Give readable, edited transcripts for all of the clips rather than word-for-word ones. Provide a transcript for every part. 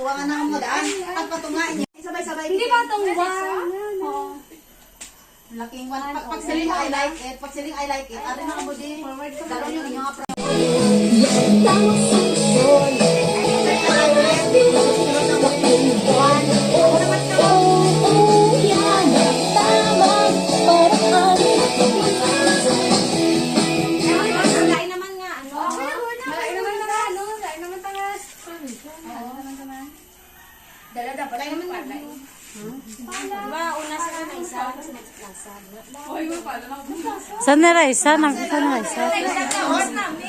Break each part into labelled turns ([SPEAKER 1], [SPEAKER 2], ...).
[SPEAKER 1] tuwa nga na mo daan. At patungain niya. Sabay-sabay.
[SPEAKER 2] Hindi ba itong one?
[SPEAKER 1] Laking one. Pag siling I like it. Pag siling I like it. Ano na mo din. Karoon yung inyong mga
[SPEAKER 3] Saan na Raisa? Saan na Raisa?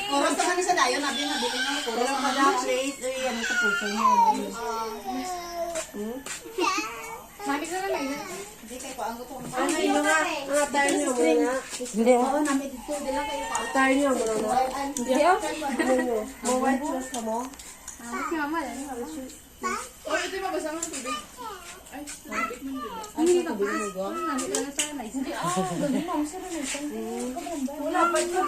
[SPEAKER 1] Kuros naman isa dayon. Nabi na bilhin ng kuros.
[SPEAKER 2] Plate, ano ito po sa inyo? Sabi ko na lang.
[SPEAKER 1] Hindi kayo paanggo ko.
[SPEAKER 2] Ano yung mga tayo niyo muna?
[SPEAKER 3] Hindi.
[SPEAKER 1] Oo, namin dito. Hindi lang kayo paanggo.
[SPEAKER 2] Tayo niyo muna. Hindi oh. Ano niyo? Mo white sauce ka mo? Si mama yan.
[SPEAKER 4] Oh, ito yung mabasa mo ng tubig. Ay, nabit mo nila.
[SPEAKER 2] Hindi ka pa. Nandito na sa mais. Hindi wala pa ito.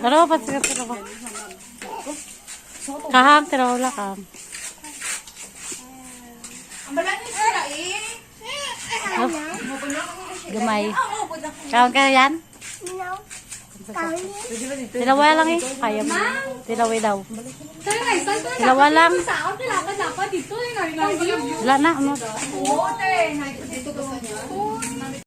[SPEAKER 3] Pero pa siya pero ba? Kahang tira wala kam.
[SPEAKER 4] Ang balangin sila eh.
[SPEAKER 3] Gamay. Kahang ka yan? Tilawa lang eh. Kaya mo. Tilaway daw. Tilawa lang. Wala na. Ano?
[SPEAKER 1] Dito gusto niya.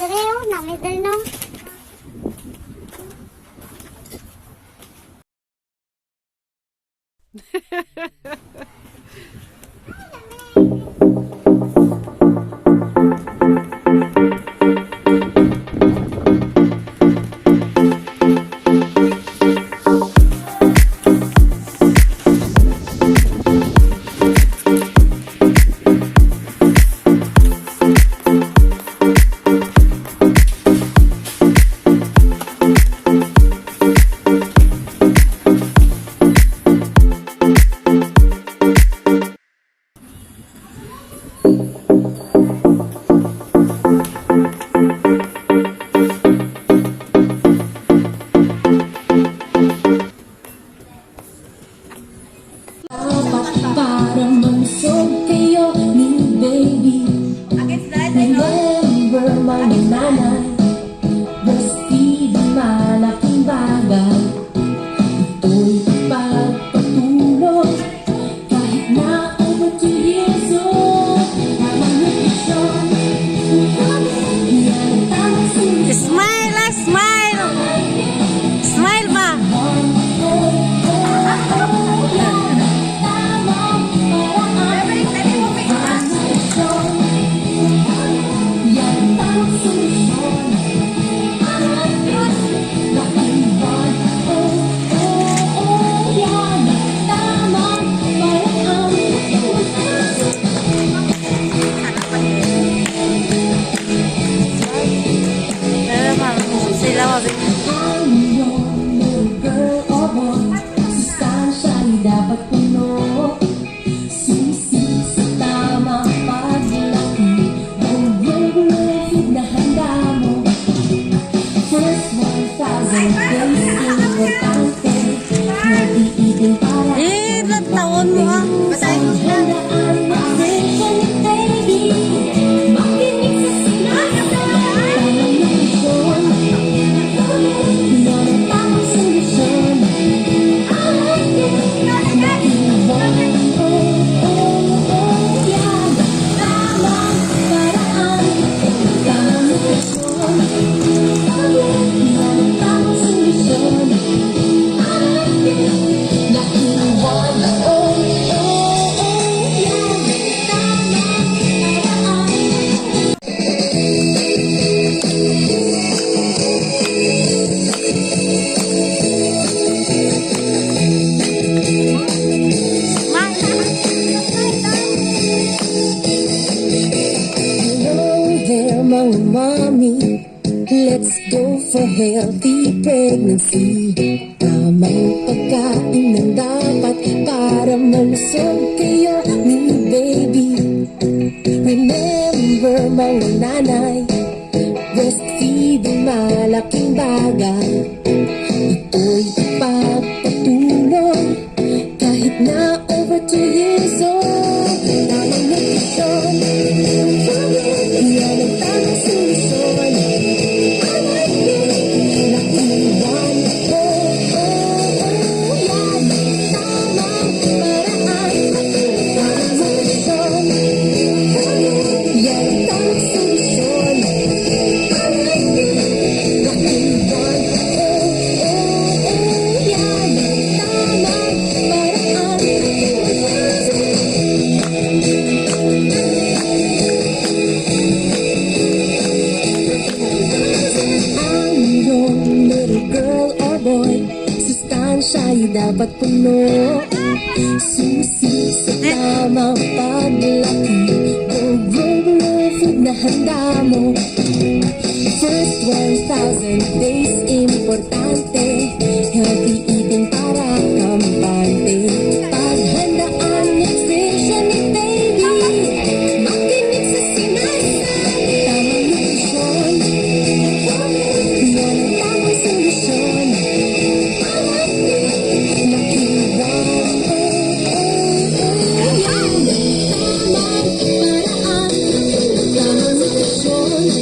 [SPEAKER 5] Kareo, namidal no.
[SPEAKER 2] Para malusog kayo ni baby. Remember mga nanay, breastfeeding malaking bagay. Ito'y pagpatulog kahit na over 2 years old. Tamang nutrisyon, yan ang tamang solusyon.
[SPEAKER 3] Smile, ah, smile! Smile ba? Sila mabigyan.
[SPEAKER 2] Dapat puno, sisi sa tamang paglaki, regular food na handa mo. First 1,000 days, importante, healthy eating para
[SPEAKER 3] Ilang taon mo ah?
[SPEAKER 2] handaan nutrition ni baby. Makinig sa sinasabi, tamang nutrisyon, yan ang tamang solusyon. Mga mommy, let's go for healthy pregnancy. Tamang pagkain ng dapat para malusog kayo ni baby. Remember mga nanay, breastfeeding malaking bagay. Ito'y pagpatulong kahit na over 2 years old. Tamang nutrisyon, yan ang tamang solusyon. Nakiwan, yan ang tamang paraan. Tamang nutrisyon, yan ang tamang solusyon. Nakiwan, yan ang tamang paraan. Ang iyong little girl or boy, sustansya'y dapat puno. Susi sa tamang paglaki, go regular food na handa mo. First 1,000 days, importante, healthy eating para kampante. Paghandaan nutrition ni baby, makinig sa sinasabi, tamang nutrisyon, yan ang tamang solusyon. Nakiwan, yan ang tamang paraan. Tamang nutrisyon,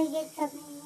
[SPEAKER 5] Nagigit kami.